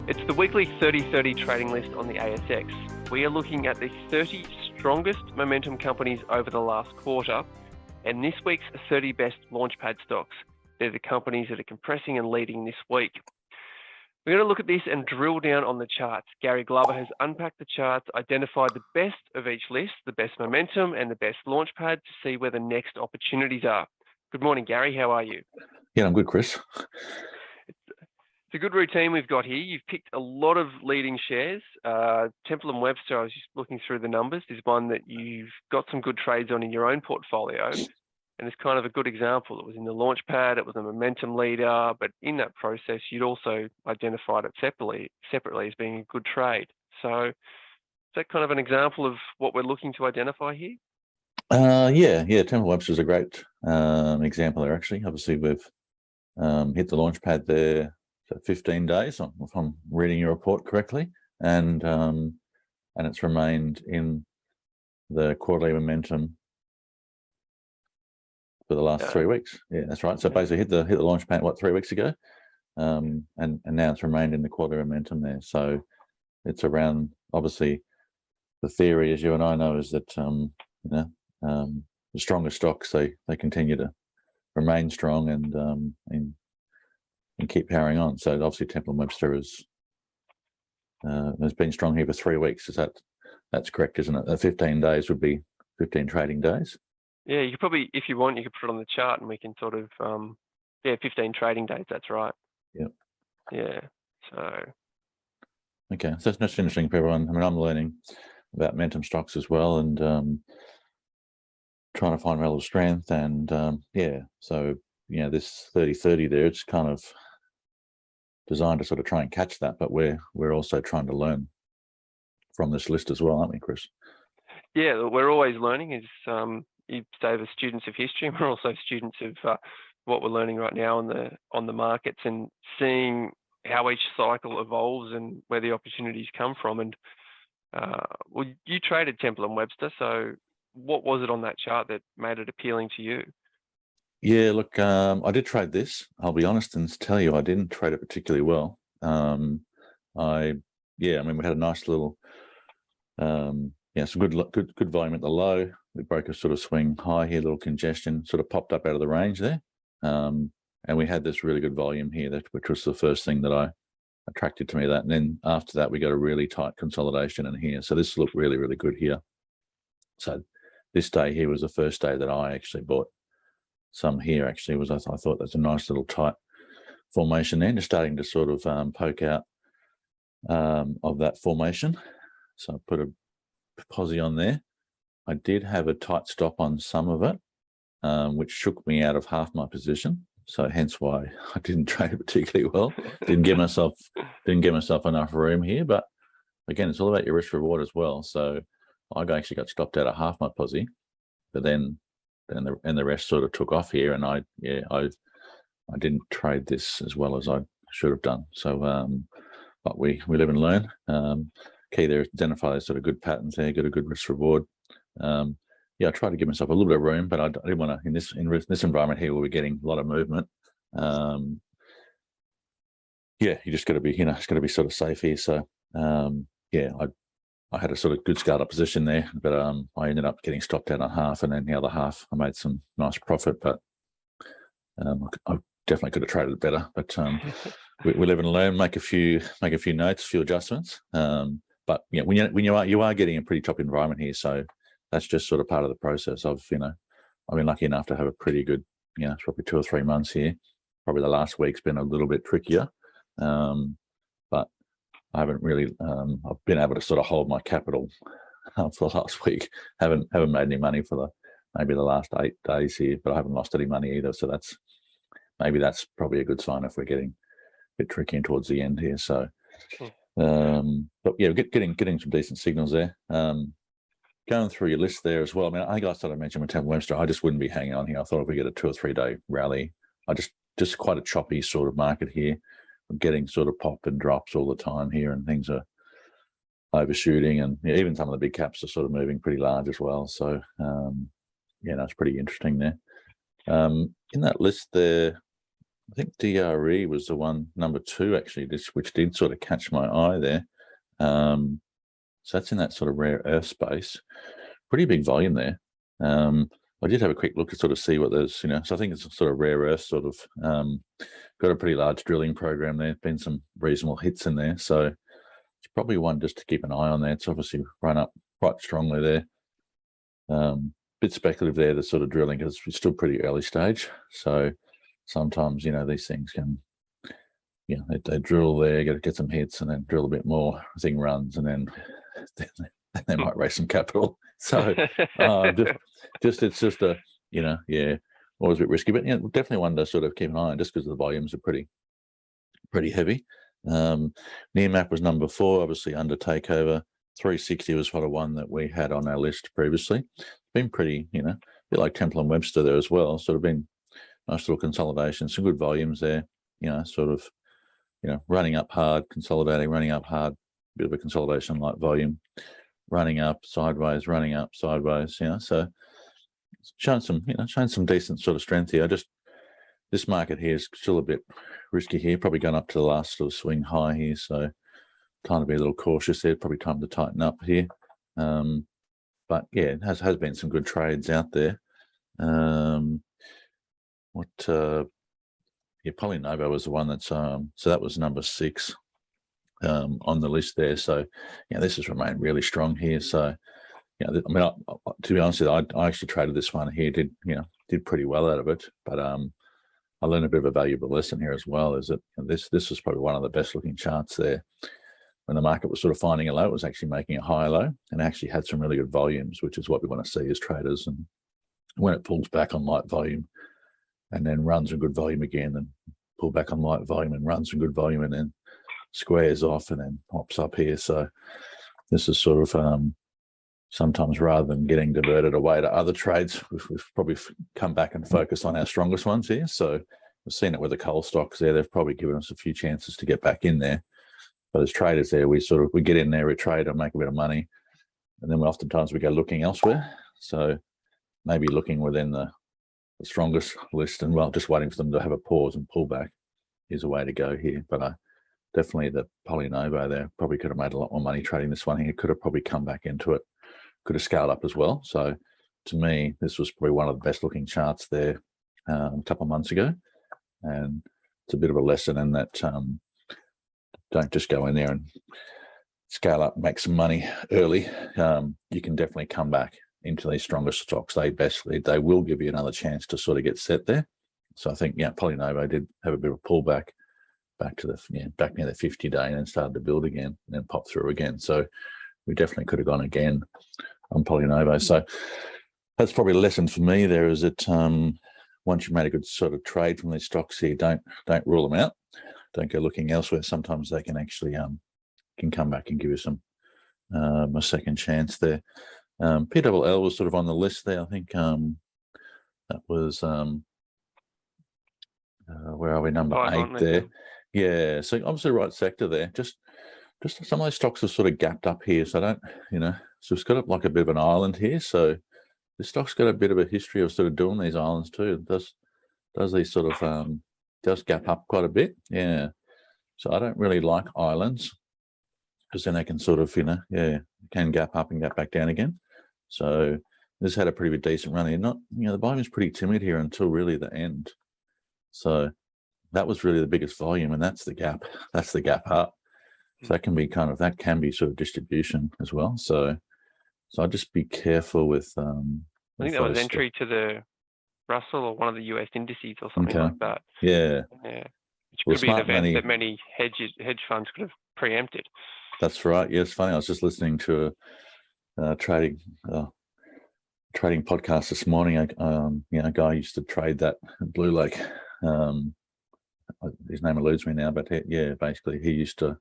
It's the weekly 30-30 trading list on the ASX. We are looking at the 30 strongest momentum companies over the last quarter, and this week's 30 best launchpad stocks. They're the companies that are compressing and leading this week. We're going to look at this and drill down on the charts. Gary Glover has unpacked the charts, identified the best of each list, the best momentum and the best launchpad to see where the next opportunities are. Good morning, Gary. How are you? Yeah, I'm good, Chris. It's a good routine we've got here. You've picked a lot of leading shares. Temple & Webster, I was just looking through the numbers, is one that you've got some good trades on in your own portfolio. And it's kind of a good example. It was in the launchpad, it was a momentum leader, but in that process, you'd also identified it separately as being a good trade. So is that kind of an example of what we're looking to identify here? Yeah, Temple & Webster is a great example there, actually. Obviously, we've hit the launchpad there for 15 days, if I'm reading your report correctly, and it's remained in the quarterly momentum for the last 3 weeks. Yeah, that's right. So basically hit the launchpad 3 weeks ago, and now it's remained in the quarterly momentum there. So it's around, obviously, the theory, as you and I know, is that the stronger stocks they continue to remain strong and keep powering on. So obviously Temple & Webster has been strong here for 3 weeks. That's correct, isn't it? 15 days would be 15 trading days. Yeah, you could probably, if you want, you could put it on the chart and we can sort of, 15 trading days, that's right. Yep. Yeah, so. Okay, so that's interesting for everyone. I mean, I'm learning about momentum stocks as well, and trying to find relative strength, and so this 30-30 there, it's kind of designed to sort of try and catch that, but we're also trying to learn from this list as well, aren't we, Chris? Yeah, we're always learning. As you say, the students of history, we're also students of what we're learning right now on the markets and seeing how each cycle evolves and where the opportunities come from. And well, you traded Temple & Webster, so what was it on that chart that made it appealing to you? Yeah, look, I did trade this. I'll be honest and tell you, I didn't trade it particularly well. I mean, we had a nice little, some good volume at the low. We broke a sort of swing high here, little congestion, sort of popped up out of the range there. And we had this really good volume here, which was the first thing that I attracted to me. That, and then after that, we got a really tight consolidation in here. So this looked really, really good here. So this day here was the first day that I actually bought some here. Actually, I thought that's a nice little tight formation there, just starting to sort of poke out of that formation. So I put a posi on there. I did have a tight stop on some of it, which shook me out of half my position. So hence why I didn't trade it particularly well. Didn't give myself enough room here. But again, it's all about your risk reward as well. So I actually got stopped out of half my posi, but then the rest sort of took off here, and I didn't trade this as well as I should have done. So but we live and learn. Key there is identify those sort of good patterns there, get a good risk reward. I try to give myself a little bit of room, but I didn't want to in this environment here where we're getting a lot of movement. You just got to be, it's got to be sort of safe here. So I had a sort of good scaled up position there, but I ended up getting stopped out on half, and then the other half I made some nice profit. But I definitely could have traded it better. But we live and learn, make a few notes, a few adjustments. But when you are getting a pretty choppy environment here, so that's just sort of part of the process. I've been lucky enough to have a pretty good, it's probably 2 or 3 months here. Probably the last week's been a little bit trickier, but I haven't really. I've been able to sort of hold my capital for the last week. Haven't made any money for maybe the last 8 days here, but I haven't lost any money either. So that's probably a good sign if we're getting a bit tricky towards the end here. So, but yeah, getting some decent signals there. Going through your list there as well. I mean, I think I sort of mentioned with Temple & Webster, I just wouldn't be hanging on here. I thought if we get a 2 or 3 day rally, I just quite a choppy sort of market here. I'm getting sort of pop and drops all the time here, and things are overshooting, and even some of the big caps are sort of moving pretty large as well. So that's pretty interesting there. In that list there, I think DRE was the one, number 2 actually, which did sort of catch my eye there. So that's in that sort of rare earth space. Pretty big volume there. I did have a quick look to sort of see what there's, so I think it's a sort of rare earth sort of, got a pretty large drilling program there. Been some reasonable hits in there. So it's probably one just to keep an eye on there. It's obviously run up quite strongly there. Bit speculative there, the sort of drilling, because it's still pretty early stage. So sometimes, these things can, they drill there, get some hits, and then drill a bit more, thing runs, and then they might raise some capital. So it's just a, always a bit risky, but definitely one to sort of keep an eye on, just because the volumes are pretty heavy. Nearmap was number 4, obviously under takeover. 360 was sort of one that we had on our list previously. Been pretty, a bit like Temple and Webster there as well. Sort of been nice little consolidation, some good volumes there. Sort of, running up hard, consolidating, running up hard, bit of a consolidation like volume, running up sideways, running up sideways. So showing some decent sort of strength here. This market here is still a bit risky here, probably going up to the last sort of swing high here. So time to be a little cautious there, probably time to tighten up here. But yeah, it has been some good trades out there. Polynovo was the one that's, so that was number 6 on the list there. So, this has remained really strong here. So, to be honest with you, I actually traded this one here, did pretty well out of it. But I learned a bit of a valuable lesson here as well, is that this was probably one of the best looking charts there. When the market was sort of finding a low, it was actually making a higher low, and actually had some really good volumes, which is what we want to see as traders. And when it pulls back on light volume and then runs a good volume again, and pull back on light volume and runs a good volume, and then squares off and then pops up here. So this is sort of sometimes, rather than getting diverted away to other trades, we've probably come back and focus on our strongest ones here. So we've seen it with the coal stocks there. They've probably given us a few chances to get back in there. But as traders there, we get in there, we trade and make a bit of money, and then oftentimes we go looking elsewhere. So maybe looking within the strongest list, and just waiting for them to have a pause and pull back is a way to go here. But definitely the Polynovo there, probably could have made a lot more money trading this one here. Could have probably come back into it, could have scaled up as well. So to me, this was probably one of the best looking charts there a couple of months ago. And it's a bit of a lesson in that don't just go in there and scale up, make some money early. You can definitely come back into these stronger stocks. They will give you another chance to sort of get set there. So I think, Polynovo did have a bit of a pullback back to back near the 50-day, and then started to build again and then pop through again. So we definitely could have gone again on Polynovo. So that's probably a lesson for me there, is that once you've made a good sort of trade from these stocks here, don't rule them out. Don't go looking elsewhere. Sometimes they can actually can come back and give you some a second chance there. PLL was sort of on the list there. I think that was where are we? Number 8 there. Yeah, so obviously right sector there. Just some of those stocks have sort of gapped up here. So I don't, so it's got like a bit of an island here. So the stock's got a bit of a history of sort of doing these islands too. It does these sort of does gap up quite a bit. Yeah. So I don't really like islands, because then they can sort of, can gap up and gap back down again. So this had a pretty decent run here. The volume is pretty timid here until really the end. So that was really the biggest volume, and that's the gap. That's the gap up. So that can be sort of distribution as well. So I'd just be careful with. I think that was entry to the Russell or one of the US indices or something like that. Yeah. Yeah. Which could be an event that many hedge funds could have preempted. That's right. Yeah, it's funny. I was just listening to a trading podcast this morning. A guy used to trade that Blue Lake. His name eludes me now, but basically he used to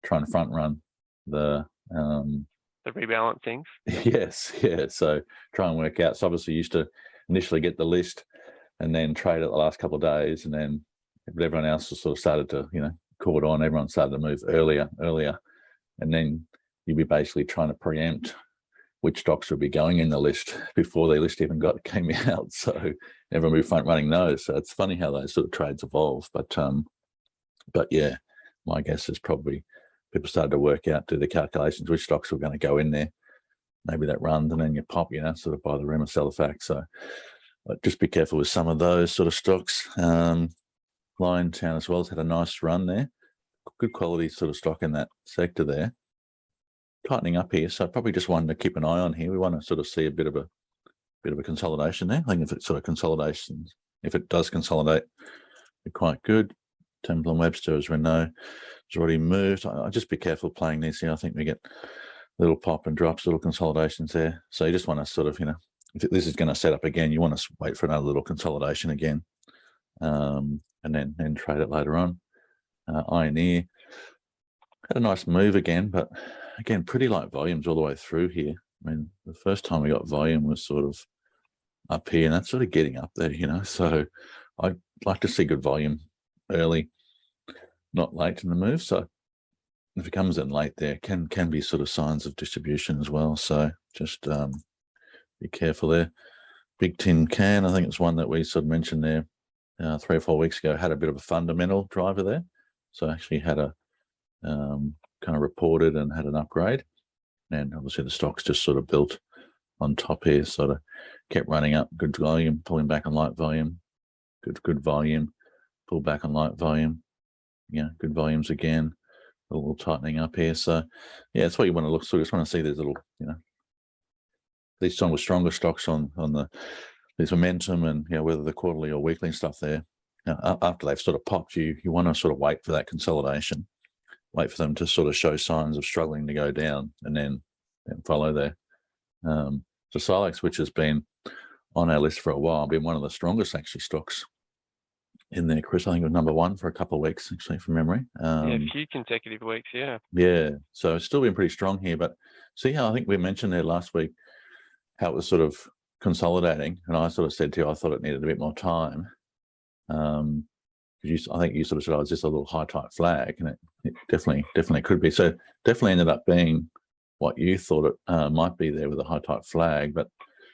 try and front run the rebalancing. Yes, yeah. So try and work out. So obviously used to initially get the list and then trade it the last couple of days, and then everyone else sort of started to caught on. Everyone started to move earlier, and then you'd be basically trying to preempt which stocks would be going in the list before the list even came out. So everyone would be front running those. So it's funny how those sort of trades evolve. But yeah, my guess is probably people started to work out, do the calculations, which stocks were going to go in there. Maybe that runs, and then you pop, sort of buy the rumor, sell the fact. So just be careful with some of those sort of stocks. Liontown as well has had a nice run there. Good quality sort of stock in that sector there. Tightening up here, so probably just one to keep an eye on here. We want to sort of see a bit of a consolidation there. I think if it sort of consolidations, if it does consolidate, be quite good. Temple and Webster, as we know, has already moved. I just be careful playing these here. I think we get little pop and drops, little consolidations there. So you just want to sort of, if this is going to set up again, you want to wait for another little consolidation again, and then trade it later on. Ioneer had a nice move again, but again, pretty light volumes all the way through here. I mean, the first time we got volume was sort of up here, and that's sort of getting up there, So I'd like to see good volume early, not late in the move. So if it comes in late there, can be sort of signs of distribution as well. So just be careful there. Big Tin Can, I think it's one that we sort of mentioned there 3 or 4 weeks ago, had a bit of a fundamental driver there. So actually had a kind of reported and had an upgrade, and obviously the stock's just sort of built on top here, sort of kept running up, good volume, pulling back on light volume, good volume, pull back on light volume, good volumes again, a little tightening up here. So yeah, that's what you want to look. So just want to see these little, these stronger stocks on these momentum, and whether the quarterly or weekly stuff there. After they've sort of popped, you want to sort of wait for that consolidation. Wait for them to sort of show signs of struggling to go down, and then follow there. So Silex, which has been on our list for a while, been one of the strongest actually stocks in there, Chris. I think it was number 1 for a couple of weeks, actually, from memory. A few consecutive weeks, yeah. Yeah, so it's still been pretty strong here. But see how I think we mentioned there last week how it was sort of consolidating, and I sort of said to you I thought it needed a bit more time. I think you sort of said, it's just a little high tight flag, and it definitely could be. So definitely ended up being what you thought it might be there with a high tight flag. But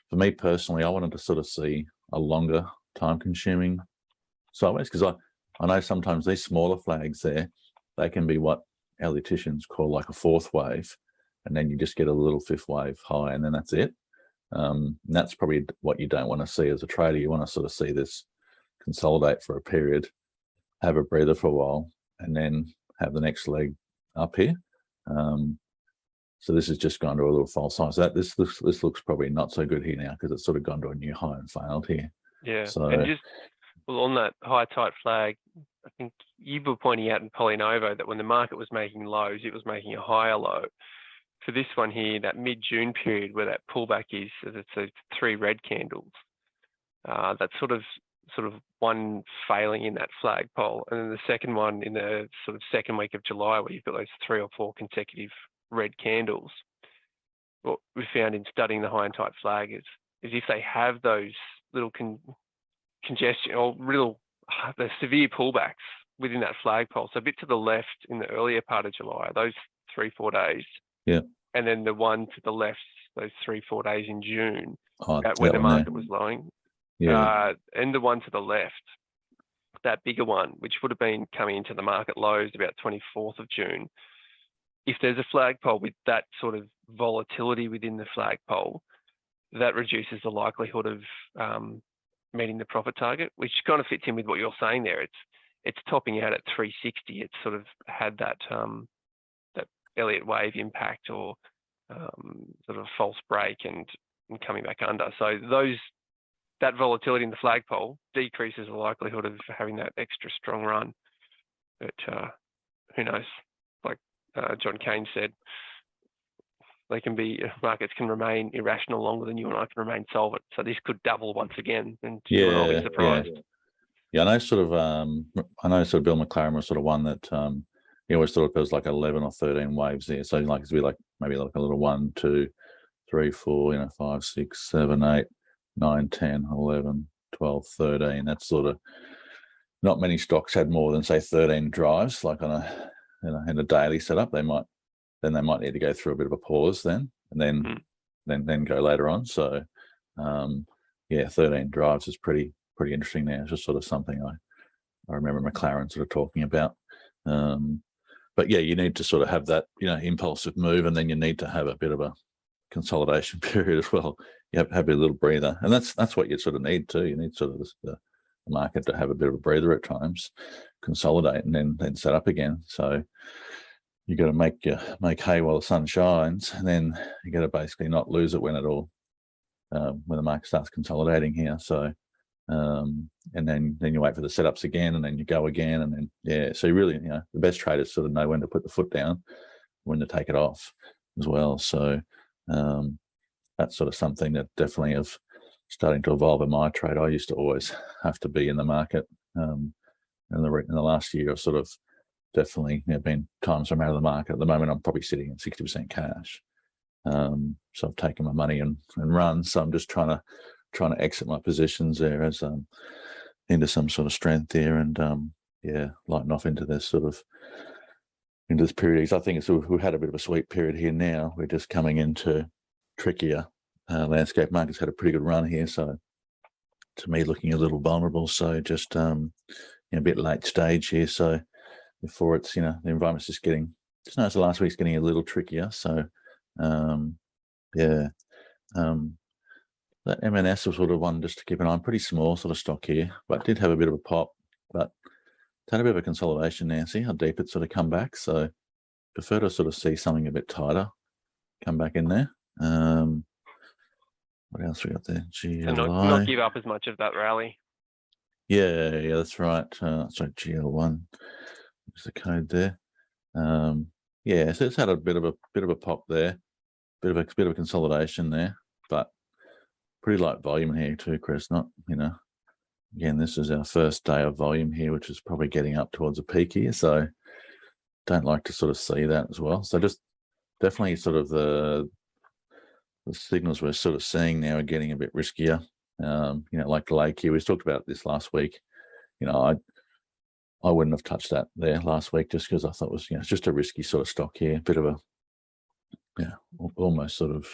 for me personally, I wanted to sort of see a longer time consuming sideways, because I know sometimes these smaller flags there, they can be what our logicians call like a 4th wave, and then you just get a little 5th wave high, and then that's it. And that's probably what you don't want to see as a trader. You want to sort of see this consolidate for a period, have a breather for a while, and then have the next leg up here. So this has just gone to a little false high. So this looks probably not so good here now, because it's sort of gone to a new high and failed here. Yeah. So and just on that high tight flag, I think you were pointing out in Polynovo that when the market was making lows, it was making a higher low. For this one here, that mid-June period where that pullback is, it's 3 red candles. That's sort of one failing in that flagpole, and then the second one in the sort of second week of July, where you've got those 3 or 4 consecutive red candles. What we found in studying the high and tight flag is if they have those little congestion or the severe pullbacks within that flagpole, so a bit to the left in the earlier part of July, those 3-4 days, and then the one to the left, those 3-4 days in June, when the market was lowing. And the one to the left, that bigger one, which would have been coming into the market lows about 24th of June. If there's a flagpole with that sort of volatility within the flagpole, that reduces the likelihood of meeting the profit target, which kind of fits in with what you're saying there. It's topping out at 360. It's sort of had that that Elliott wave impact, or sort of false break and coming back under. So that volatility in the flagpole decreases the likelihood of having that extra strong run. But who knows? Like John Kane said, markets can remain irrational longer than you and I can remain solvent. So this could double once again, and you and I'll be surprised. Yeah, I know sort of Bill McLaren was sort of one that he always thought it was like 11 or 13 waves there. So like it'd be like maybe like a little 1, 2, 3, 4, 5, 6, 7, 8, 9, 10, 11, 12, 13. That's sort of, not many stocks had more than say 13 drives, like on in a daily setup. They might need to go through a bit of a pause then, and then then go later on. So yeah, 13 drives is pretty interesting now. It's just sort of something I remember McLaren sort of talking about. But yeah, you need to sort of have that, impulsive move, and then you need to have a bit of a consolidation period as well. You have a little breather, and that's what you sort of need too. You need sort of the market to have a bit of a breather at times, consolidate, and then set up again. So you got to make hay while the sun shines, and then you got to basically not lose it when the market starts consolidating here. So and then you wait for the setups again, and then you go again, and then yeah. So you really, the best traders sort of know when to put the foot down, when to take it off as well. So that's sort of something that definitely is starting to evolve in my trade. I used to always have to be in the market. In the last year, I've sort of definitely been times I'm out of the market. At the moment, I'm probably sitting at 60% cash. So I've taken my money and run. So I'm just trying to exit my positions there as into some sort of strength there, and lighten off into this period. I think we've had a bit of a sweet period here now. We're just coming into trickier landscape. Markets had a pretty good run here, so to me looking a little vulnerable. So just a bit late stage here. So before it's the environment's just noticed the last week's getting a little trickier. So that M&S was sort of one just to keep an eye on. Pretty small sort of stock here, but did have a bit of a pop, but it's had a bit of a consolidation now. See how deep it's sort of come back. So prefer to sort of see something a bit tighter come back in there. What else we got there? GLI. So not give up as much of that rally. Yeah, that's right. Sorry, GL1. What's the code there? Yeah, so it's had a bit of a pop there, bit of a consolidation there, but pretty light volume here too, Chris. Not, again, this is our first day of volume here, which is probably getting up towards a peak here. So don't like to sort of see that as well. So just definitely sort of the signals we're sort of seeing now are getting a bit riskier. Like the lake here, we talked about this last week. I wouldn't have touched that there last week just because I thought it was, it's just a risky sort of stock here, bit of a, almost sort of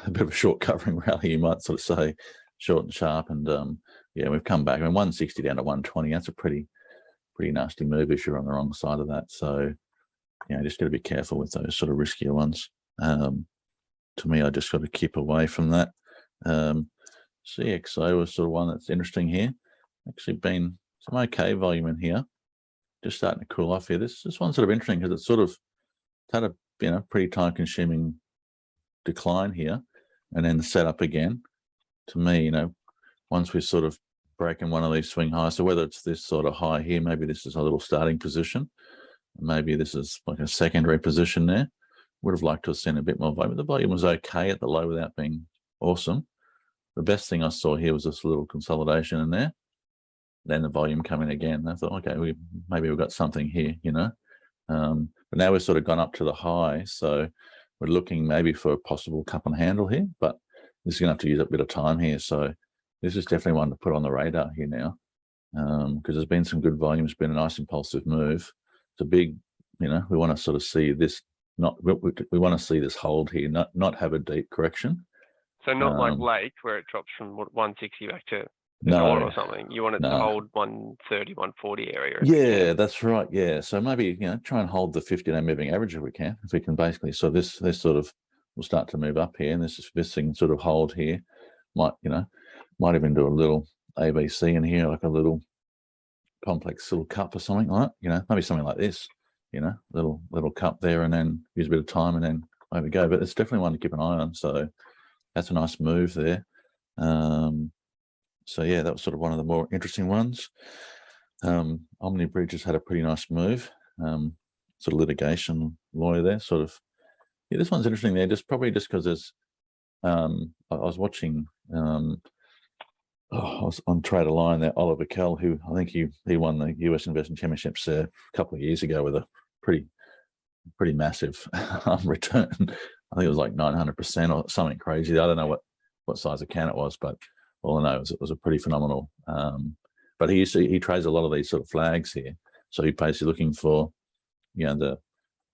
a bit of a short covering rally, you might sort of say, short and sharp. And we've come back. 160 down to 120. That's a pretty nasty move if you're on the wrong side of that. So, just got to be careful with those sort of riskier ones. To me, I just got to keep away from that. CXO was sort of one that's interesting here. Actually been some okay volume in here. Just starting to cool off here. This one's sort of interesting because it's sort of had a pretty time-consuming decline here, and then set up again. To me, once we've sort of broken one of these swing highs, so whether it's this sort of high here, maybe this is a little starting position, maybe this is like a secondary position there. Would have liked to have seen a bit more volume. The volume was okay at the low without being awesome. The best thing I saw here was this little consolidation in there. Then the volume coming again. I thought, okay, maybe we've got something here, But now we've sort of gone up to the high, so we're looking maybe for a possible cup and handle here, but this is going to have to use a bit of time here. So this is definitely one to put on the radar here now, because there's been some good volume. It's been a nice impulsive move. It's a big, we want to sort of see this. We want to see this hold here, not have a deep correction. So not like Lake, where it drops from 160 back to $1 or something. You want it to hold 130, 140 area. Yeah, that's right. Yeah, so maybe try and hold the 50-day moving average if we can. If we can basically, so this sort of will start to move up here, and this thing sort of hold here. Might even do a little ABC in here, like a little complex little cup or something like that. Maybe something like this. Little cup there, and then use a bit of time, and then there we go. But it's definitely one to keep an eye on. So that's a nice move there. So yeah, that was sort of one of the more interesting ones. Omni Bridge has had a pretty nice move. Sort of litigation lawyer there. Sort of, yeah, this one's interesting there. Probably just because there's. I was watching. I was on Trader Line there, Oliver Kell, who I think he won the US Investment Championships a couple of years ago with a pretty massive return. I think it was like 900% or something crazy. I don't know what size account it was, but all I know is it was a pretty phenomenal. But he trades a lot of these sort of flags here. So he's basically looking for, the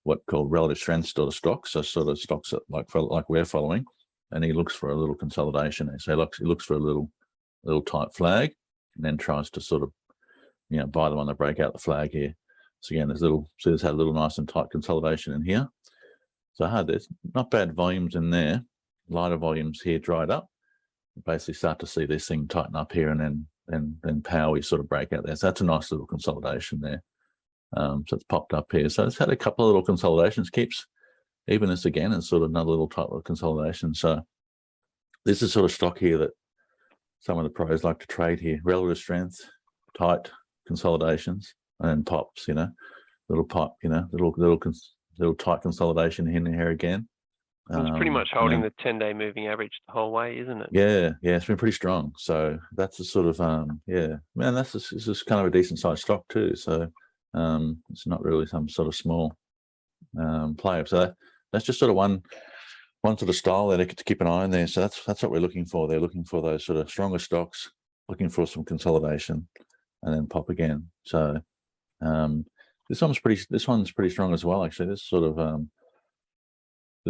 what called relative strength sort of stocks, so sort of stocks that like we're following. and he looks for a little consolidation there. So he looks for a little tight flag, and then tries to sort of, buy them on the breakout the flag here. So again, there's had a little nice and tight consolidation in here. So there's not bad volumes in there. Lighter volumes here dried up. You basically start to see this thing tighten up here, and then power we sort of break out there. So that's a nice little consolidation there. So it's popped up here. So it's had a couple of little consolidations. Keeps even this again is sort of another little tight little consolidation. So this is sort of stock here that some of the pros like to trade here. Relative strength, tight consolidations, and then pops. Little pop. Little tight consolidation in here again. It's pretty much holding the 10-day moving average the whole way, isn't it? Yeah, it's been pretty strong. So that's a sort of this is kind of a decent sized stock too. So it's not really some sort of small player. So that's just sort of one sort of style there to keep an eye on there. So that's what we're looking for. They're looking for those sort of stronger stocks, looking for some consolidation, and then pop again. So this one's pretty strong as well. Actually, this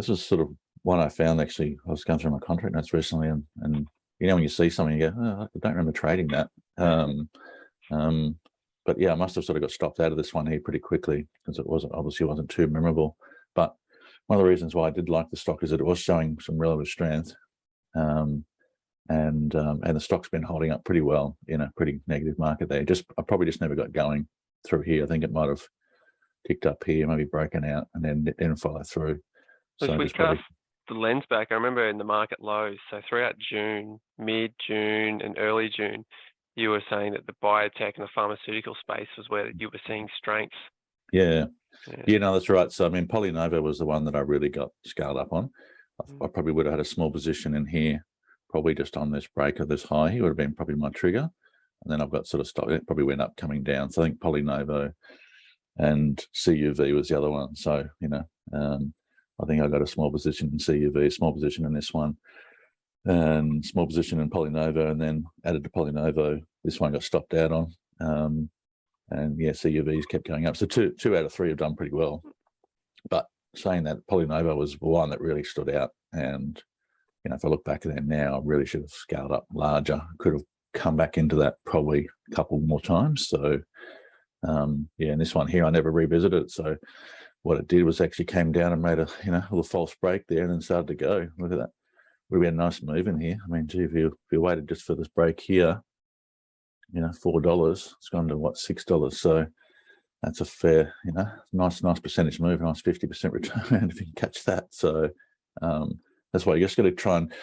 is sort of one I found. Actually, I was going through my contract notes recently, and when you see something, you go, I don't remember trading that. But yeah, I must have sort of got stopped out of this one here pretty quickly because it wasn't too memorable. But one of the reasons why I did like the stock is that it was showing some relative strength, and the stock's been holding up pretty well in a pretty negative market there. I probably just never got going through here. I think it might have ticked up here, maybe broken out, and then didn't follow through. So if we cast the lens back, I remember in the market lows, so throughout June, mid-June and early June, you were saying that the biotech and the pharmaceutical space was where you were seeing strengths. Yeah, that's right. So I mean, Polynovo was the one that I really got scaled up on. I probably would have had a small position in here, probably just on this break of this high. He would have been probably my trigger. And then I've got sort of stock, it probably went up coming down. So I think Polynovo and CUV was the other one. So, I think I got a small position in CUV, small position in this one, and small position in Polynovo, and then added to Polynovo. This one got stopped out on. And yeah, CUVs kept going up. So two out of three have done pretty well. But saying that, Polynovo was one that really stood out. And, if I look back at them now, I really should have scaled up larger. Could have come back into that probably a couple more times. So, and this one here, I never revisited it. So what it did was actually came down and made a, little false break there and then started to go. Look at that. Would have been a nice move in here. I mean, gee, if you waited just for this break here, $4, it's gone to what, $6. So that's a fair, nice percentage move, nice 50% return if you can catch that. So that's why you just got to try and,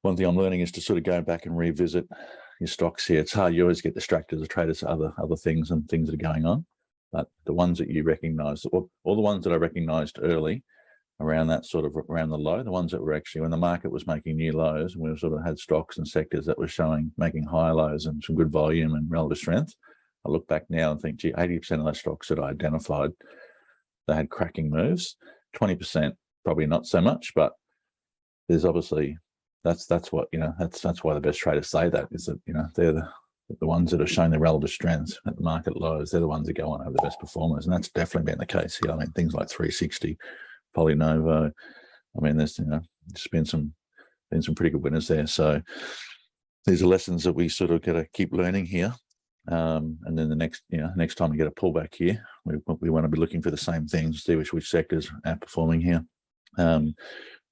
one thing I'm learning is to sort of go back and revisit your stocks here. It's hard. You always get distracted as a trader to other things and things that are going on. But the ones that you recognize, or all the ones that I recognized early around that sort of around the low, the ones that were actually when the market was making new lows, and we sort of had stocks and sectors that were making higher lows and some good volume and relative strength. I look back now and think, gee, 80% of those stocks that I identified, they had cracking moves. 20% probably not so much, but there's obviously that's what that's why the best traders say that is that they're the ones that are showing the relative strength at the market lows. They're the ones that go on over the best performers, and that's definitely been the case here. I mean, things like 360, Polynovo. I mean, there's just been some pretty good winners there. So these are lessons that we sort of got to keep learning here. And then the next time we get a pullback here, we want to be looking for the same things, see which sectors are outperforming here.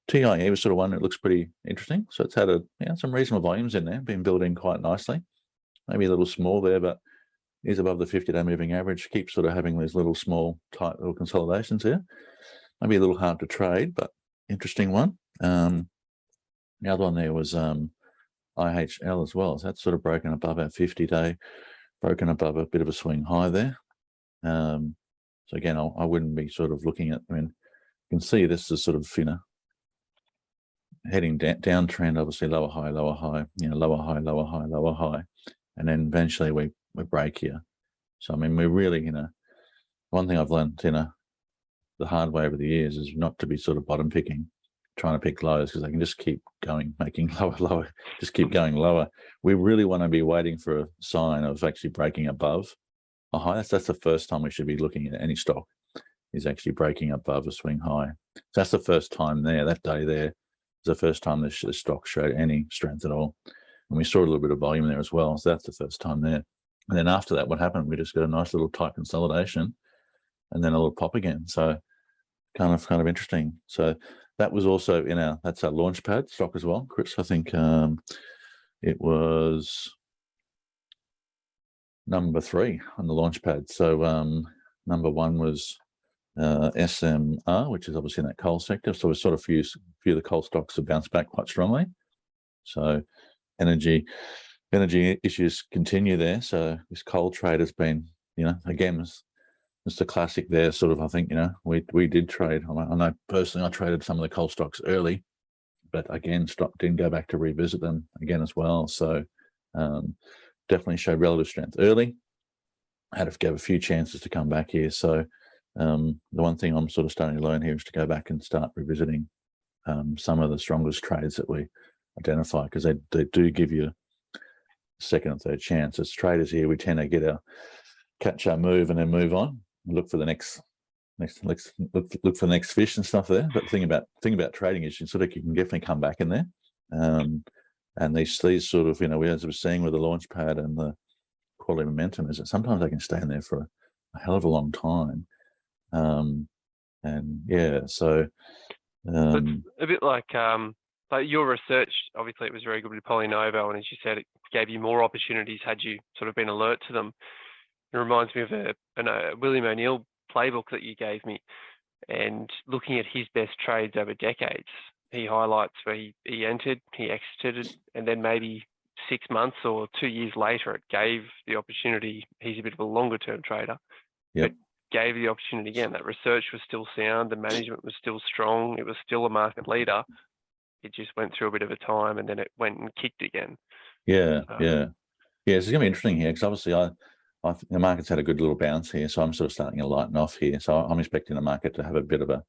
TIE was sort of one that looks pretty interesting. So it's had some reasonable volumes in there, been building quite nicely. Maybe a little small there, but is above the 50-day moving average. Keeps sort of having these little small, tight little consolidations here. Maybe a little hard to trade, but interesting one. The other one there was IHL as well. So that's sort of broken above our 50-day, broken above a bit of a swing high there. So again, I wouldn't be sort of looking at, I mean, you can see this is sort of, heading downtrend, obviously lower high, lower high, lower high, lower high, lower high. And then eventually we break here. So, I mean, we really, one thing I've learned, the hard way over the years is not to be sort of bottom picking, trying to pick lows because they can just keep going, making lower, just keep going lower. We really want to be waiting for a sign of actually breaking above a high. That's the first time we should be looking at any stock is actually breaking above a swing high. So that's the first time there, that day there, the first time this stock showed any strength at all. And we saw a little bit of volume there as well. So that's the first time there. And then after that, what happened? We just got a nice little tight consolidation and then a little pop again. So kind of interesting. So that was also that's our launchpad stock as well, Chris. I think it was number 3 on the launchpad. So number 1 was SMR, which is obviously in that coal sector. So we sort of few of the coal stocks have bounced back quite strongly. So energy issues continue there. So this coal trade has been, again, it's the classic there. Sort of, I think, we did trade. I know personally, I traded some of the coal stocks early, but again, didn't go back to revisit them again as well. So definitely showed relative strength early. Had to give a few chances to come back here. So the one thing I'm sort of starting to learn here is to go back and start revisiting some of the strongest trades that we identify, because they do give you a second and third chance. As traders here, we tend to catch our move and then move on, look for the next look for the next fish and stuff there. But the thing about trading is you can definitely come back in there. And these sort of, as I was saying with the launchpad and the quality momentum, is that sometimes they can stay in there for a hell of a long time. And yeah, so it's a bit like your research. Obviously, it was very good with Polynovo, and as you said, it gave you more opportunities had you sort of been alert to them. It reminds me of a William O'Neill playbook that you gave me, and looking at his best trades over decades, he highlights where he entered, he exited, and then maybe 6 months or 2 years later, it gave the opportunity. He's a bit of a longer term trader. Yep. But gave the opportunity again. That research was still sound, the management was still strong, it was still a market leader. It just went through a bit of a time, and then it went and kicked again. Yeah. It's going to be interesting here, because obviously I think the market's had a good little bounce here, so I'm sort of starting to lighten off here. So I'm expecting the market to have a bit of a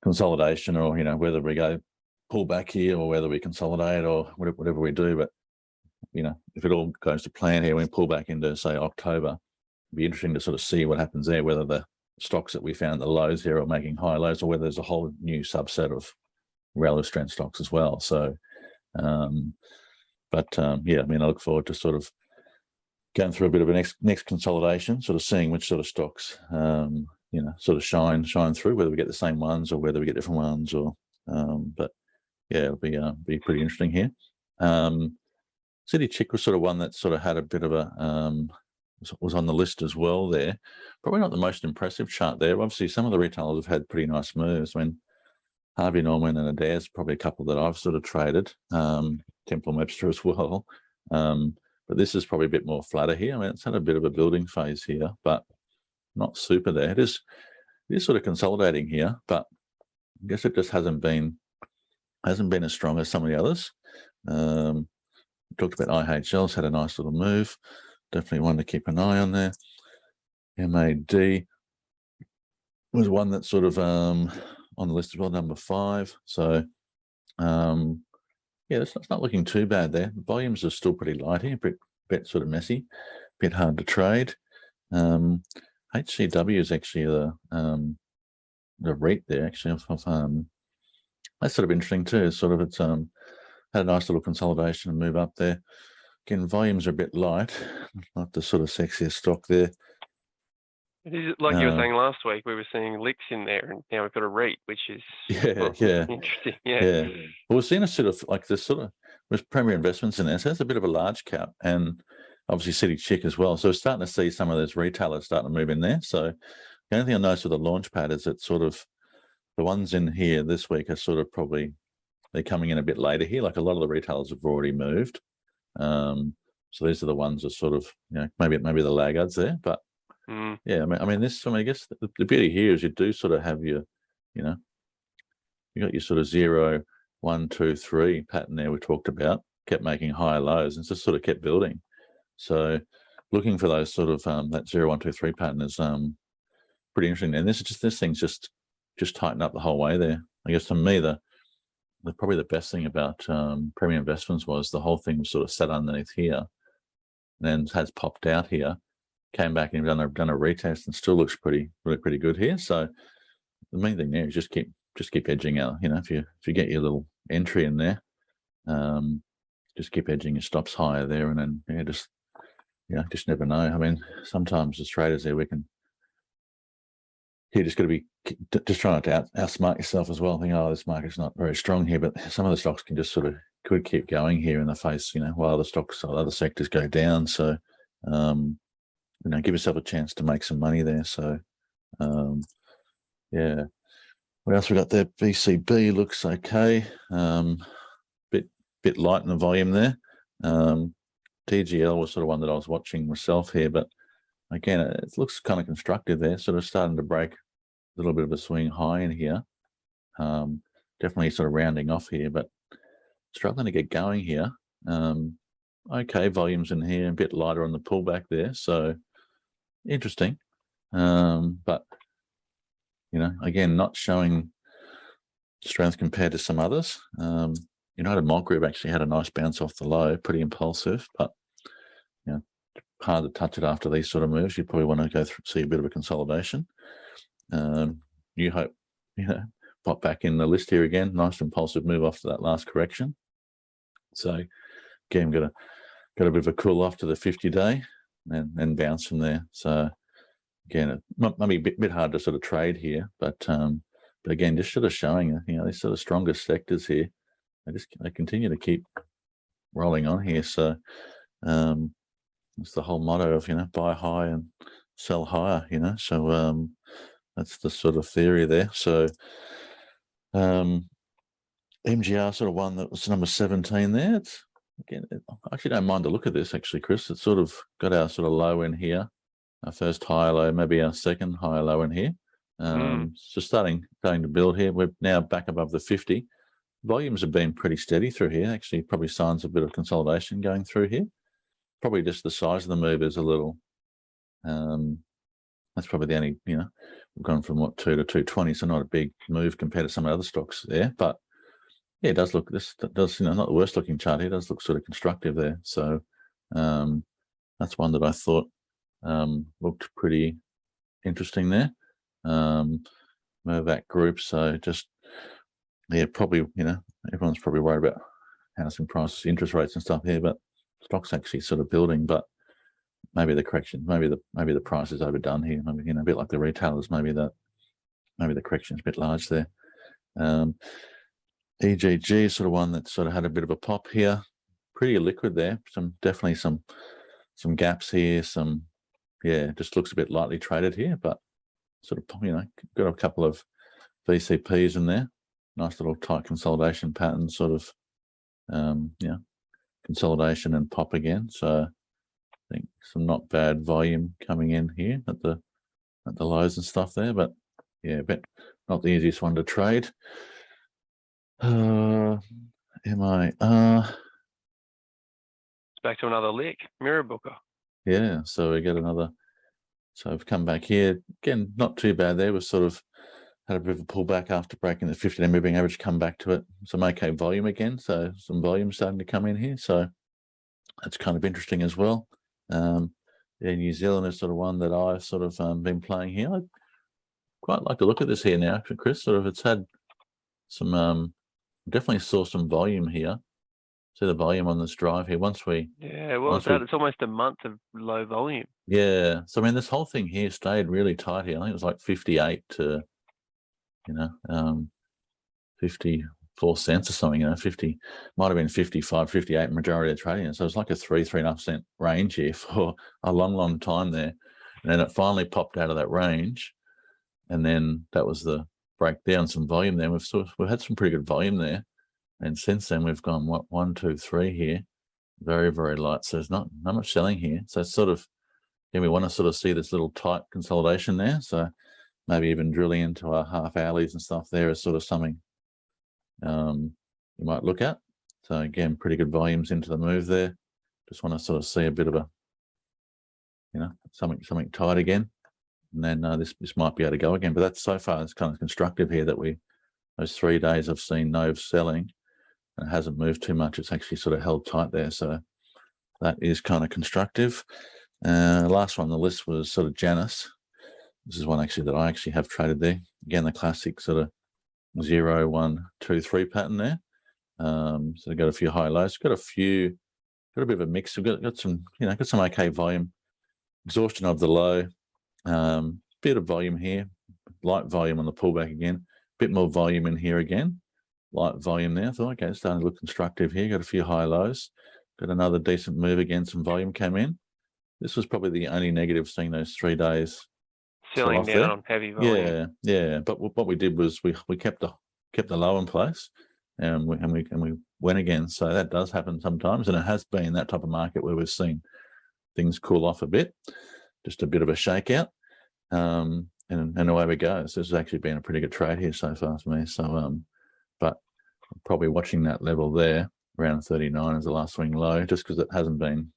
consolidation, or whether we go pull back here or whether we consolidate or whatever we do. But if it all goes to plan here, we pull back into, say, October, it'd be interesting to sort of see what happens there, whether the stocks that we found the lows here are making high lows, or whether there's a whole new subset of relative strength stocks as well. So yeah, I look forward to sort of going through a bit of a next consolidation, sort of seeing which sort of stocks sort of shine through, whether we get the same ones or whether we get different ones, or but yeah, it'll be pretty interesting here. City Chick was sort of one that sort of had a bit of a was on the list as well there. Probably not the most impressive chart there. Obviously, some of the retailers have had pretty nice moves. I mean, Harvey Norman and Adair's probably a couple that I've sort of traded. Temple Webster as well. But this is probably a bit more flatter here. I mean, it's had a bit of a building phase here, but not super there. It is sort of consolidating here, but I guess it just hasn't been as strong as some of the others. We talked about IHL's had a nice little move. Definitely one to keep an eye on there. MAD was one that sort of on the list as well, number 5. So yeah, it's not looking too bad there. The volumes are still pretty light here, a bit sort of messy, a bit hard to trade. HCW is actually the REIT there, actually. That's sort of interesting too. It's sort of had a nice little consolidation and move up there. Again, volumes are a bit light, not the sort of sexiest stock there. It is like you were saying last week. We were seeing licks in there, and now we've got a REIT, which is interesting. Yeah. Well, we're seeing a sort of like this sort of with Premier Investments in there. So that's a bit of a large cap, and obviously City Chick as well. So we're starting to see some of those retailers starting to move in there. So the only thing I noticed with the Launchpad is that sort of the ones in here this week are sort of probably they're coming in a bit later here. Like a lot of the retailers have already moved. So these are the ones that sort of maybe the laggards there, but. Yeah, I mean, I guess the beauty here is you do sort of have your, you got your sort of 0, 1, 2, 3 pattern there we talked about, kept making higher lows and just sort of kept building. So looking for those sort of that 0, 1, 2, 3 pattern is pretty interesting. And this thing's just tightened up the whole way there. I guess to me the probably the best thing about Premier Investments was the whole thing was sort of sat underneath here, and then has popped out here. Came back and done a retest and still looks really pretty good here. So the main thing there is just keep edging out. If you get your little entry in there. Just keep edging your stops higher there, and then just never know. I mean, sometimes as traders there, you just got to be just trying to outsmart yourself as well. Think, oh, this market's not very strong here, but some of the stocks can just could keep going here in the face, while the stocks or other sectors go down. So, give yourself a chance to make some money there. So, yeah. What else we got there? BCB looks okay. Bit light in the volume there. TGL was sort of one that I was watching myself here, but again, it looks kind of constructive there. Sort of starting to break a little bit of a swing high in here. Definitely sort of rounding off here, but struggling to get going here. Okay, volumes in here, a bit lighter on the pullback there. So interesting. But, again, not showing strength compared to some others. United Malt Group actually had a nice bounce off the low, pretty impulsive, but hard to touch it after these sort of moves. You probably want to go through, see a bit of a consolidation. New Hope, pop back in the list here again. Nice impulsive move after that last correction. So again, got a bit of a cool off to the 50-day and bounce from there. So again, it might be a bit hard to sort of trade here, but again, just sort of showing these sort of strongest sectors here. They continue to keep rolling on here. So it's the whole motto of buy high and sell higher. So that's the sort of theory there. So MGR sort of one that was number 17 there. It's again, I actually don't mind to look at this actually, Chris. It's sort of got our sort of low in here, our first higher low, maybe our second higher low in here. So starting to build here. We're now back above the 50. Volumes have been pretty steady through here. Actually, probably signs of a bit of consolidation going through here. Probably just the size of the move is a little. That's probably the only. We've gone from 2 to 220, so not a big move compared to some of the other stocks there. But yeah, it does look. This does not the worst looking chart here. It does look sort of constructive there. So that's one that I thought looked pretty interesting there. Mirvac Group. So just. Yeah, probably, everyone's probably worried about housing prices, interest rates and stuff here, but stock's actually sort of building, but maybe the correction, maybe the price is overdone here. Maybe, a bit like the retailers, maybe the correction's a bit large there. EGG is sort of one that sort of had a bit of a pop here. Pretty liquid there. Definitely some gaps here, just looks a bit lightly traded here, but sort of, got a couple of VCPs in there. Nice little tight consolidation pattern, sort of, consolidation and pop again. So I think some not bad volume coming in here at the lows and stuff there, but yeah, but not the easiest one to trade. MIR. It's back to another lick. Mirrabooka. Yeah, so we get another. So I've come back here again. Not too bad there. We've sort of had a bit of a pullback after breaking the 50-day moving average, come back to it. Some okay volume again, so some volume starting to come in here. So that's kind of interesting as well. New Zealand is sort of one that I've sort of been playing here. I'd quite like to look at this here now, Chris. Sort of, it's had some, definitely saw some volume here. See the volume on this drive here. It's almost a month of low volume. Yeah. So I mean, this whole thing here stayed really tight here. I think it was like 58 to 54 cents or something, 50, might have been 55, 58 majority of trading. So it's like a 3.5% range here for a long time there. And then it finally popped out of that range. And then that was the breakdown, some volume there. We've had some pretty good volume there. And since then we've gone 1, 2, 3 here. Very, very light. So there's not much selling here. So it's sort of, we want to sort of see this little tight consolidation there. So maybe even drilling into our half hourlies and stuff there is sort of something you might look at. So again, pretty good volumes into the move there. Just want to sort of see a bit of a, something tight again. And then this might be able to go again. But that's so far, it's kind of constructive here that those 3 days I've seen no selling and it hasn't moved too much. It's actually sort of held tight there. So that is kind of constructive. Last one on the list was sort of Janus. This is one actually that I actually have traded there. Again, the classic sort of 0, 1, 2, 3 pattern there. So got a few high lows, got a bit of a mix. We've got some, got some okay volume, exhaustion of the low, bit of volume here, light volume on the pullback again, bit more volume in here again, light volume there. Thought, okay, it's starting to look constructive here. Got a few high lows, got another decent move again. Some volume came in. This was probably the only negative seeing those 3 days. Selling down on heavy volume. Yeah. But what we did was we kept the low in place, and we went again. So that does happen sometimes, and it has been that type of market where we've seen things cool off a bit, just a bit of a shakeout, and away we go. So this has actually been a pretty good trade here so far for me. So, but probably watching that level there around 39 as the last swing low, just because it hasn't been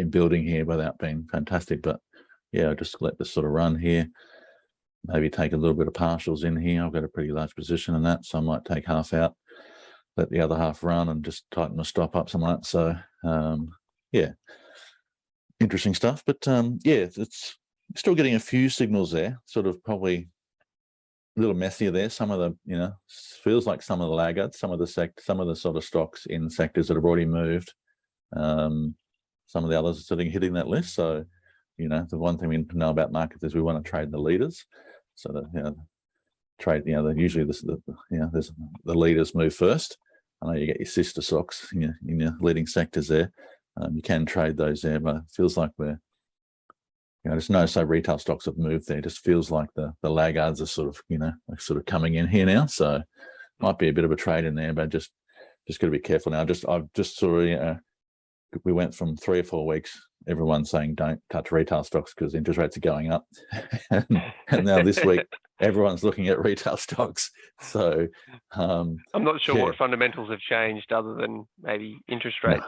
building here without being fantastic. But yeah, I'll just let this sort of run here. Maybe take a little bit of partials in here. I've got a pretty large position in that, so I might take half out, let the other half run, and just tighten the stop up something like that. So yeah, interesting stuff. But yeah, it's still getting a few signals there, sort of probably a little messier there. Some of the, feels like some of the laggards, some of the sort of stocks in sectors that have already moved. Some of the others are sort of hitting that list. So, the one thing we know about markets is we want to trade the leaders. So that, trade, usually the leaders move first. I know you get your sister stocks in your leading sectors there. You can trade those there, but it feels like we're, just no retail stocks have moved there. It just feels like the laggards are sort of coming in here now. So might be a bit of a trade in there, but just got to be careful now. I've just sort of, we went from 3 or 4 weeks, everyone saying don't touch retail stocks because interest rates are going up, and now this week everyone's looking at retail stocks. So I'm not sure what fundamentals have changed other than maybe interest rates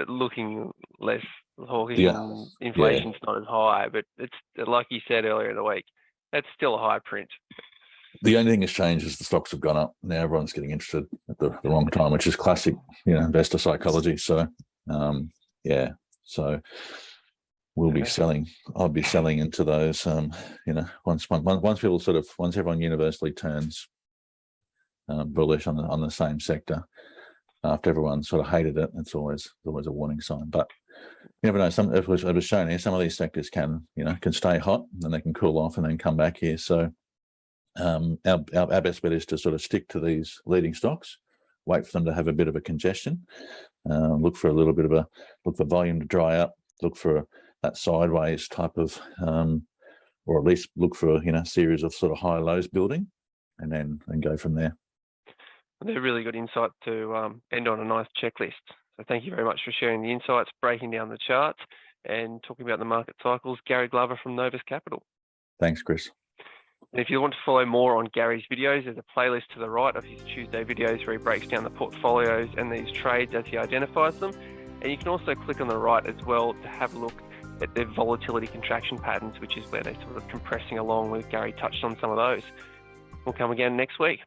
looking less hawkish. And inflation's not as high, but it's like you said earlier in the week, that's still a high print. The only thing that's changed is the stocks have gone up. Now everyone's getting interested at the wrong time, which is classic, investor psychology. So, yeah. So we'll be selling. I'll be selling into those. Once everyone universally turns bullish on the same sector, after everyone sort of hated it, it's always a warning sign. But you never know. It was shown here, some of these sectors can stay hot, and then they can cool off and then come back here. So. Our best bet is to sort of stick to these leading stocks, wait for them to have a bit of a congestion, look for volume to dry up, look for that sideways type of, or at least look for a series of sort of high lows building, and then go from there. They're really good insight to end on a nice checklist. So thank you very much for sharing the insights, breaking down the charts, and talking about the market cycles. Gary Glover from Novus Capital. Thanks, Chris. And if you want to follow more on Gary's videos, there's a playlist to the right of his Tuesday videos where he breaks down the portfolios and these trades as he identifies them. And you can also click on the right as well to have a look at their volatility contraction patterns, which is where they're sort of compressing along with. Gary touched on some of those. We'll come again next week.